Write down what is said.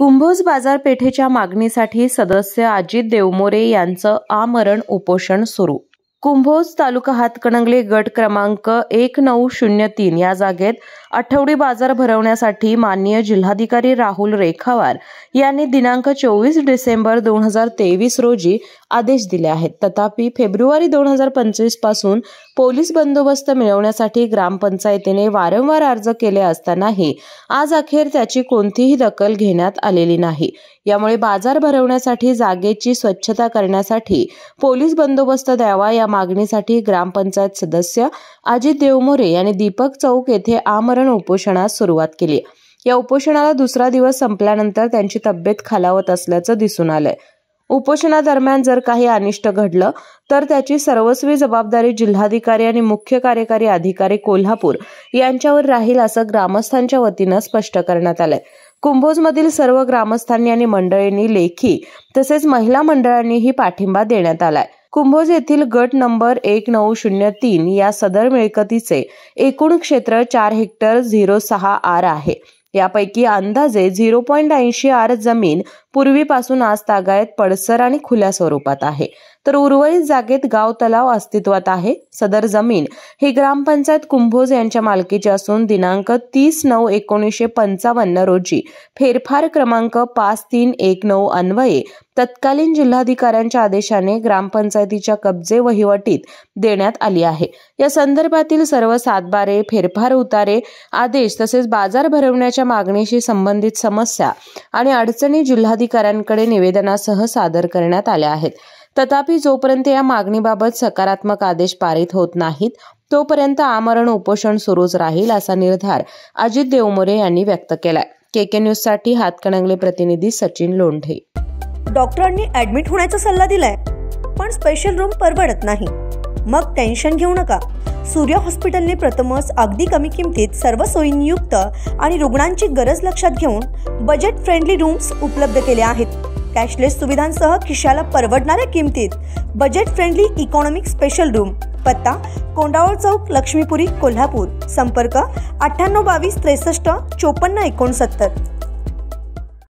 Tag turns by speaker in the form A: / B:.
A: कुंभोज बाजारपेठेच्या मागणीसाठी सदस्य अजित देवमोरे यांचं आमरण उपोषण सुरू। कुंभोज तालुका हातकणंगले गट क्रमांक 1903 या जागेत आठवडी बाजार भरवण्यासाठी माननीय जिल्हाधिकारी राहुल रेखावार यांनी दिनांक 24 डिसेंबर 2023 रोजी आदेश दिले आहेत। तथापि फेब्रुवारी 2025 पासून पोलीस बंदोबस्त मिळवण्यासाठी ग्रामपंचायतीने वारंवार अर्ज केले असतानाही आज अखेर त्याची कोणतीही दखल घेण्यात आलेली नाही। यामुळे बाजार भरवण्यासाठी जागेची स्वच्छता करण्यासाठी पोलीस बंदोबस्त द्यावा या मागणीसाठी ग्रामपंचायत सदस्य अजित देवमोरे यांनी दीपक चौक येथे आमरण उपोषणास सुरुवात केली। या उपोषणाला दुसरा दिवस संपल्यानंतर त्यांची तब्येत खालावत असल्याचं दिसून आलंय। उपोषणादरम्यान जर काही अनिष्ट घडलं तर त्याची सर्वस्वी जबाबदारी जिल्हाधिकारी आणि मुख्य कार्यकारी अधिकारी कोल्हापूर यांच्यावर राहील असं ग्रामस्थांच्या वतीनं स्पष्ट करण्यात आलंय। कुंभोजमधील सर्व ग्रामस्थांनी आणि मंडळींनी लेखी तसेच महिला मंडळांनीही पाठिंबा देण्यात आलाय। कुंभोज येथील गट नंबर 1903 या सदर मिळकतीचे एकूण क्षेत्र 4 हेक्टर 06 आर आहे। यापैकी अंदाजे 0.80 आर जमीन पूर्वीपासून आज तागायत पडसर आणि खुल्या स्वरूपात आहे, तर उर्वरित जागेत गाव तलाव अस्तित्वात आहे। सदर जमीन ही ग्रामपंचायत कुंभोज यांच्या मालकीची असून दिनांक 30/9/1955 रोजी फेरफार क्रमांक 5319 अन्वये तत्कालीन जिल्हाधिकाऱ्यांच्या आदेशाने ग्रामपंचायतीच्या कब्जे वहिवटीत देण्यात आली आहे। या संदर्भातील सर्व सातबारे, फेरफार उतारे, आदेश तसेच बाजार भरवण्याच्या मागणीशी संबंधित समस्या आणि अडचणी जिल्हाधिकाऱ्यांकडे निवेदनासह सादर करण्यात आल्या आहेत। तथापि जोपर्यंत या मागणीबाबत सकारात्मक आदेश पारित होत नाहीत तोपर्यंत आमरण उपोषण सुरूच राहील असा निर्धार अजित देवमोरे यांनी व्यक्त केलाय। केके न्यूज साठी हातकणंगले प्रतिनिधी सचिन लोंढे।
B: डॉक्टरांनी ऍडमिट होण्याचा सल्ला दिलाय, पण स्पेशल रूम परवडत नाही। मग टेन्शन घेऊ नका। सूर्य हॉस्पिटलने प्रथमच अगदी कमी किमतीत सर्व सोयींयुक्त आणि रुग्णांची गरज लक्षात घेऊन बजेट फ्रेंडली रूम्स उपलब्ध केले आहेत। कॅशलेस सुविधांसह खिशाला परवडणाऱ्या किमतीत budget friendly economic special room. पत्ता कोंडावळ चौक, लक्ष्मीपुरी, कोल्हापूर। संपर्क 9822 63 54 69।